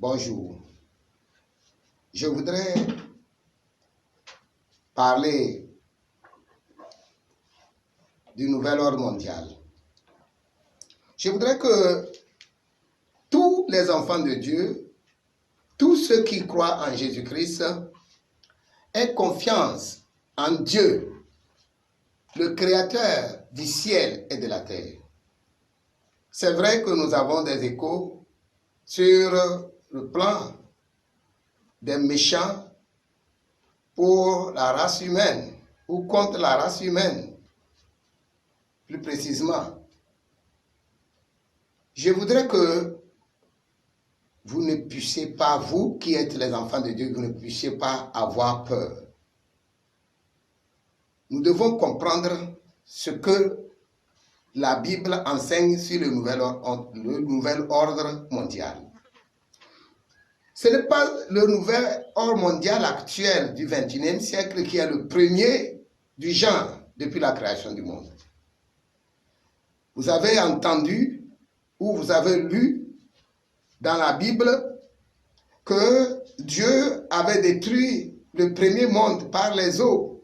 Bonjour. Je voudrais parler du nouvel ordre mondial. Je voudrais que tous les enfants de Dieu, tous ceux qui croient en Jésus-Christ, aient confiance en Dieu, le Créateur du ciel et de la terre. C'est vrai que nous avons des échos sur le plan des méchants pour la race humaine ou contre la race humaine, plus précisément. Je voudrais que vous ne puissiez pas, vous qui êtes les enfants de Dieu, vous ne puissiez pas avoir peur. Nous devons comprendre ce que la Bible enseigne sur le nouvel ordre mondial. Ce n'est pas le nouvel ordre mondial actuel du XXIe siècle qui est le premier du genre depuis la création du monde. Vous avez entendu ou vous avez lu dans la Bible que Dieu avait détruit le premier monde par les eaux.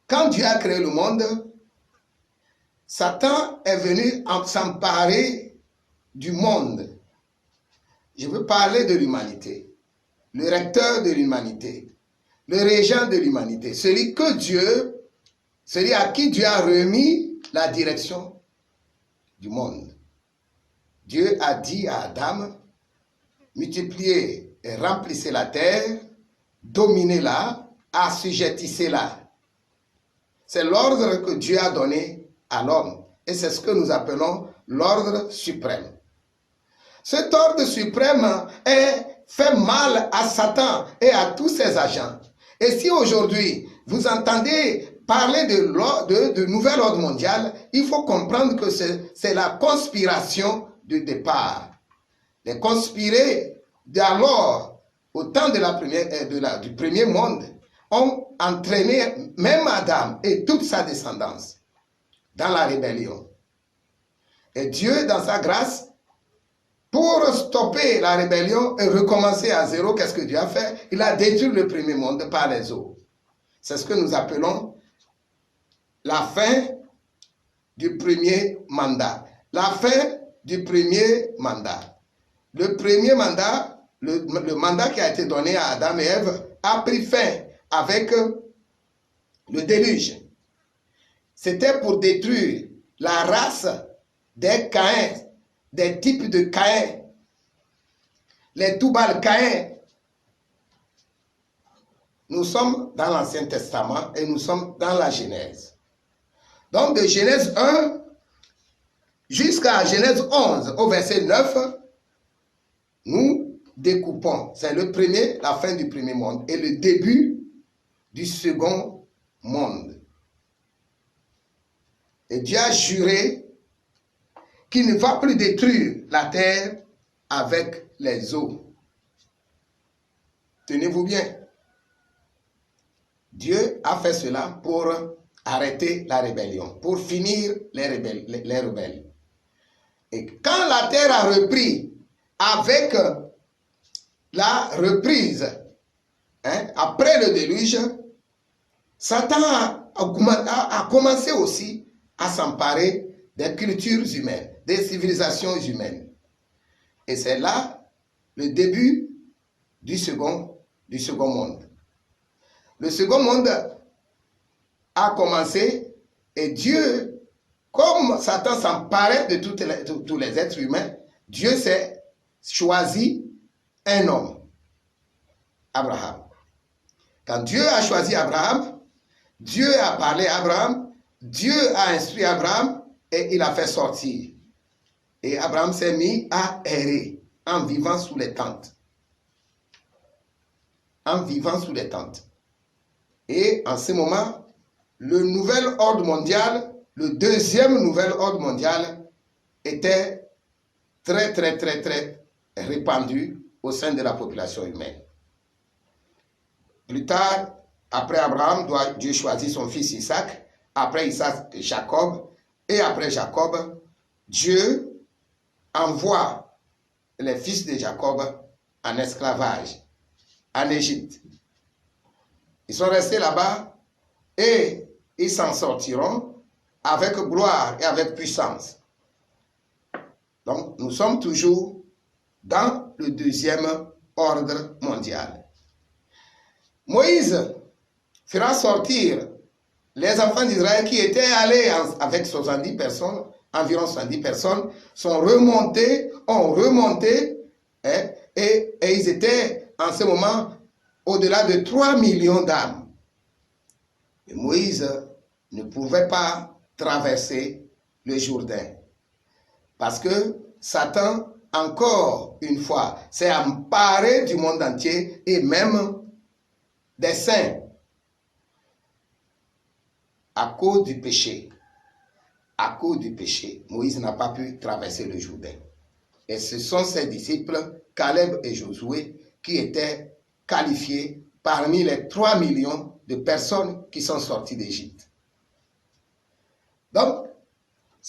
Quand Dieu a créé le monde, Satan est venu s'emparer du monde. Je veux parler de l'humanité, le recteur de l'humanité, le régent de l'humanité, celui à qui Dieu a remis la direction du monde. Dieu a dit à Adam, multipliez et remplissez la terre, dominez-la, assujettissez-la. C'est l'ordre que Dieu a donné à l'homme. Et c'est ce que nous appelons l'ordre suprême. Cet ordre suprême fait mal à Satan et à tous ses agents. Et si aujourd'hui, vous entendez parler de nouvel ordre mondial, il faut comprendre que c'est la conspiration du départ. Les conspirés d'alors, au temps du premier monde, ont entraîné même Adam et toute sa descendance dans la rébellion. Et Dieu, dans sa grâce, pour stopper la rébellion et recommencer à zéro, qu'est-ce que Dieu a fait? Il a détruit le premier monde par les eaux. C'est ce que nous appelons la fin du premier mandat. La fin du premier mandat. Le premier mandat, le mandat qui a été donné à Adam et Ève, a pris fin avec le déluge. C'était pour détruire la race des Caïns, des types de Caïns, les Toubal-Caïns. Nous sommes dans l'Ancien Testament et nous sommes dans la Genèse. Donc de Genèse 1 jusqu'à Genèse 11 au verset 9, nous découpons. C'est la fin du premier monde et le début du second monde. Et Dieu a juré qu'il ne va plus détruire la terre avec les eaux. Tenez-vous bien. Dieu a fait cela pour arrêter la rébellion, pour finir les rebelles. Et quand la terre a repris avec la reprise, après le déluge, Satan a commencé aussi à s'emparer des cultures humaines, des civilisations humaines. Et c'est là le début du second monde. Le second monde a commencé et Dieu, comme Satan s'emparait de tous les êtres humains, Dieu s'est choisi un homme, Abraham. Quand Dieu a choisi Abraham, Dieu a parlé à Abraham, Dieu a instruit Abraham et il a fait sortir. Et Abraham s'est mis à errer en vivant sous les tentes. En vivant sous les tentes. Et en ce moment, le nouvel ordre mondial, le deuxième nouvel ordre mondial, était très répandu au sein de la population humaine. Plus tard, après Abraham, Dieu choisit son fils Isaac, après Isaac, Jacob, et après Jacob, Dieu envoie les fils de Jacob en esclavage en Égypte. Ils sont restés là-bas et ils s'en sortiront avec gloire et avec puissance. Donc, nous sommes toujours dans le deuxième ordre mondial. Moïse fera sortir les enfants d'Israël qui étaient allés avec 70 personnes, environ 70 personnes, ont remonté et ils étaient en ce moment au-delà de 3 millions d'âmes. Et Moïse ne pouvait pas traverser le Jourdain parce que Satan, encore une fois, s'est emparé du monde entier et même des saints à cause du péché. À cause du péché, Moïse n'a pas pu traverser le Jourdain. Et ce sont ses disciples, Caleb et Josué, qui étaient qualifiés parmi les 3 millions de personnes qui sont sorties d'Égypte. Donc,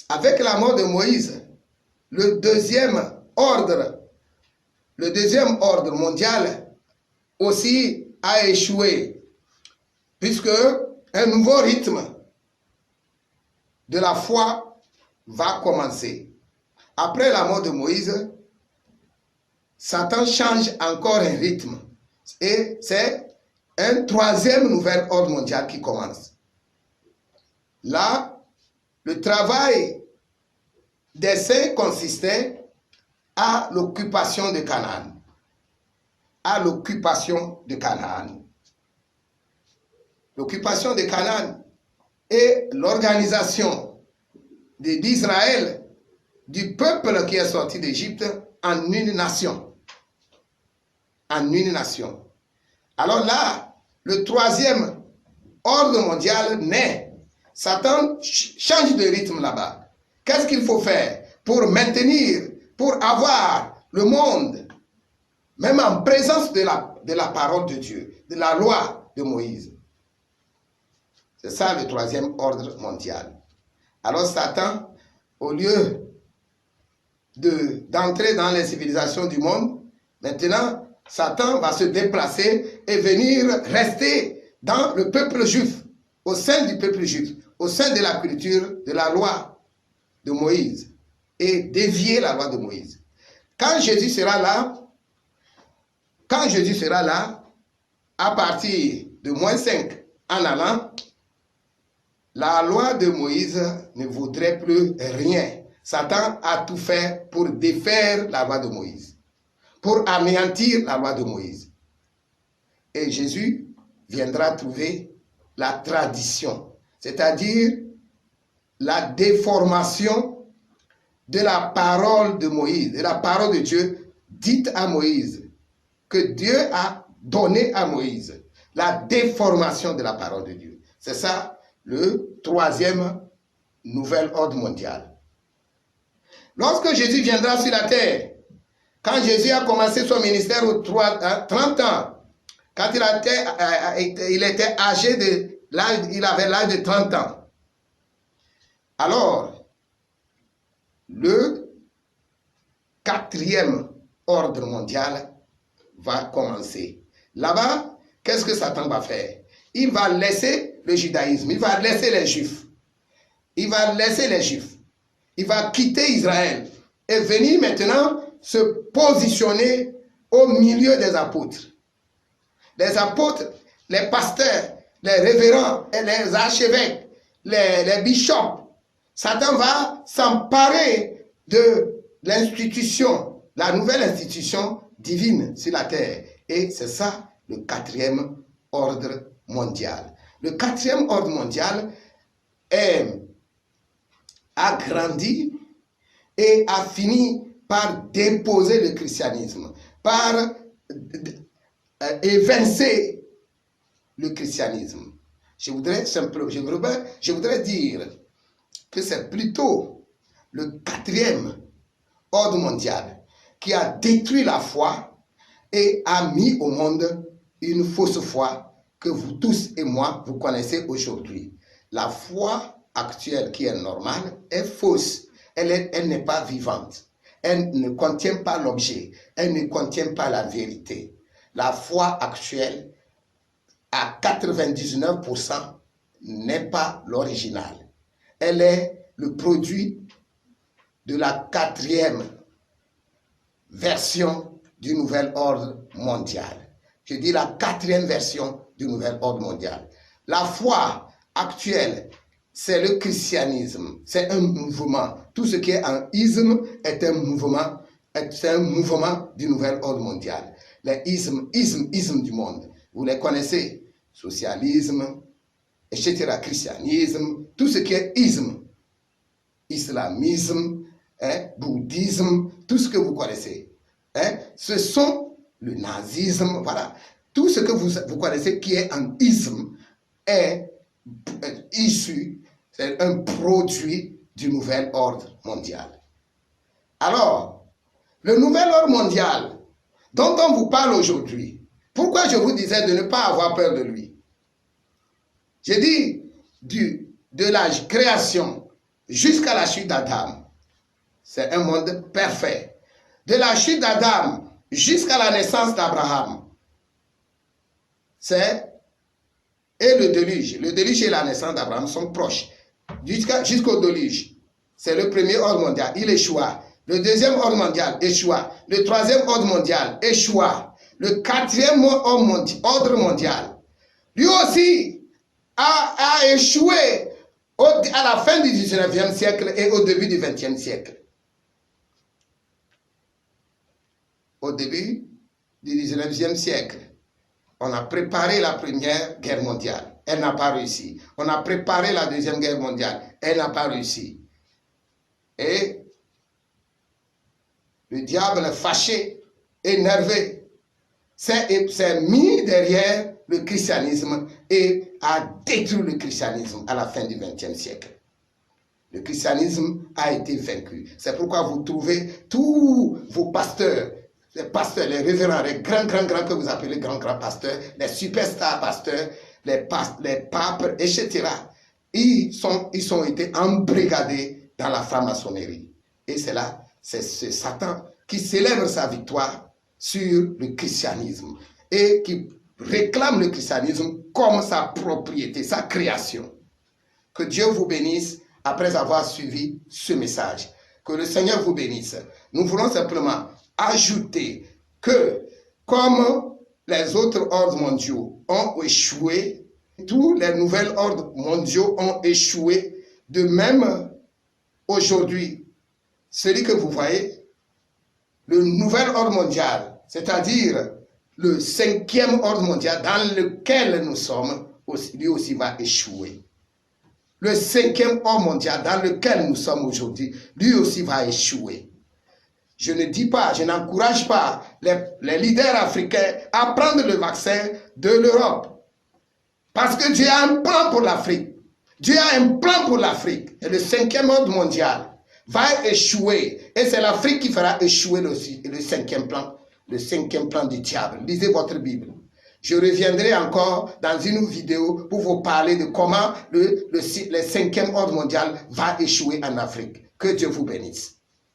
avec la mort de Moïse, le deuxième ordre mondial aussi a échoué, puisque un nouveau rythme de la foi va commencer. Après la mort de Moïse, Satan change encore un rythme. Et c'est un troisième nouvel ordre mondial qui commence. Là, le travail des saints consistait à l'occupation de Canaan. À l'occupation de Canaan. L'occupation de Canaan et l'organisation d'Israël, du peuple qui est sorti d'Égypte en une nation. En une nation. Alors là, le troisième ordre mondial naît. Satan change de rythme là-bas. Qu'est-ce qu'il faut faire pour maintenir, pour avoir le monde, même en présence de la parole de Dieu, de la loi de Moïse? C'est ça le troisième ordre mondial. Alors Satan, au lieu d'entrer dans les civilisations du monde, maintenant, Satan va se déplacer et venir rester dans le peuple juif, au sein du peuple juif, au sein de la culture, de la loi de Moïse, et dévier la loi de Moïse. Quand Jésus sera là, à partir de -5 en allant, la loi de Moïse ne vaudrait plus rien. Satan a tout fait pour défaire la loi de Moïse, pour anéantir la loi de Moïse. Et Jésus viendra trouver la tradition, c'est-à-dire la déformation de la parole de Moïse, de la parole de Dieu dite à Moïse, que Dieu a donnée à Moïse, la déformation de la parole de Dieu. C'est ça le troisième nouvel ordre mondial. Lorsque Jésus viendra sur la terre, quand Jésus a commencé son ministère aux 30 ans, quand il était âgé de l'âge, il avait l'âge de 30 ans. Alors, le quatrième ordre mondial va commencer. Là-bas, qu'est-ce que Satan va faire? Il va laisser le judaïsme, il va laisser les juifs. Il va laisser les juifs. Il va quitter Israël et venir maintenant se positionner au milieu des apôtres. Les apôtres, les pasteurs, les révérends et les archevêques, les bishops. Satan va s'emparer de l'institution, la nouvelle institution divine sur la terre. Et c'est ça le quatrième ordre mondial. Le quatrième ordre mondial a grandi et a fini par déposer le christianisme, par évincer le christianisme. Je voudrais dire que c'est plutôt le quatrième ordre mondial qui a détruit la foi et a mis au monde une fausse foi que vous tous et moi, vous connaissez aujourd'hui. La foi actuelle qui est normale est fausse. Elle n'est pas vivante. elle ne contient pas l'objet, elle ne contient pas la vérité. La foi actuelle, à 99%, n'est pas l'original. Elle est le produit de la 4e version du nouvel ordre mondial. Je dis la 4e version du nouvel ordre mondial. La foi actuelle, c'est le christianisme, c'est un mouvement. Tout ce qui est en isme est un mouvement du nouvel ordre mondial. Les ismes du monde, vous les connaissez, socialisme, etc., christianisme, tout ce qui est isme, islamisme, bouddhisme, tout ce que vous connaissez. Ce sont le nazisme, voilà. Tout ce que vous connaissez qui est en isme est issu, c'est un produit du nouvel ordre mondial. Alors, le nouvel ordre mondial dont on vous parle aujourd'hui, pourquoi je vous disais de ne pas avoir peur de lui? J'ai dit de la création jusqu'à la chute d'Adam, c'est un monde parfait. De la chute d'Adam jusqu'à la naissance d'Abraham, et le déluge. Le déluge et la naissance d'Abraham sont proches. Jusqu'au déluge, c'est le premier ordre mondial, il échoua. Le deuxième ordre mondial échoua. Le troisième ordre mondial échoua. Le 4e ordre mondial, lui aussi, a échoué à la fin du 19e siècle et au début du 20e siècle. Au début du 19e siècle, on a préparé la Première Guerre mondiale, elle n'a pas réussi. On a préparé la Deuxième Guerre mondiale, elle n'a pas réussi. Et le diable fâché, énervé, s'est mis derrière le christianisme et a détruit le christianisme à la fin du XXe siècle. Le christianisme a été vaincu. C'est pourquoi vous trouvez tous vos pasteurs, les révérends, les grands que vous appelez grands pasteurs, les superstars pasteurs, les papes, etc. Ils ont été embrigadés dans la franc-maçonnerie. Et c'est là, c'est Satan qui célèbre sa victoire sur le christianisme et qui réclame le christianisme comme sa propriété, sa création. Que Dieu vous bénisse après avoir suivi ce message. Que le Seigneur vous bénisse. Nous voulons simplement ajouter que comme les autres ordres mondiaux ont échoué, tous les nouveaux ordres mondiaux ont échoué, de même aujourd'hui, celui que vous voyez, le nouvel ordre mondial, c'est-à-dire le 5e ordre mondial dans lequel nous sommes, lui aussi va échouer. Le 5e ordre mondial dans lequel nous sommes aujourd'hui, lui aussi va échouer. Je ne dis pas, je n'encourage pas les leaders africains à prendre le vaccin de l'Europe. Parce que Dieu a un plan pour l'Afrique. Dieu a un plan pour l'Afrique. Et le 5e ordre mondial va échouer. Et c'est l'Afrique qui fera échouer le 5e plan. Le 5e plan du diable. Lisez votre Bible. Je reviendrai encore dans une vidéo pour vous parler de comment le 5e ordre mondial va échouer en Afrique. Que Dieu vous bénisse.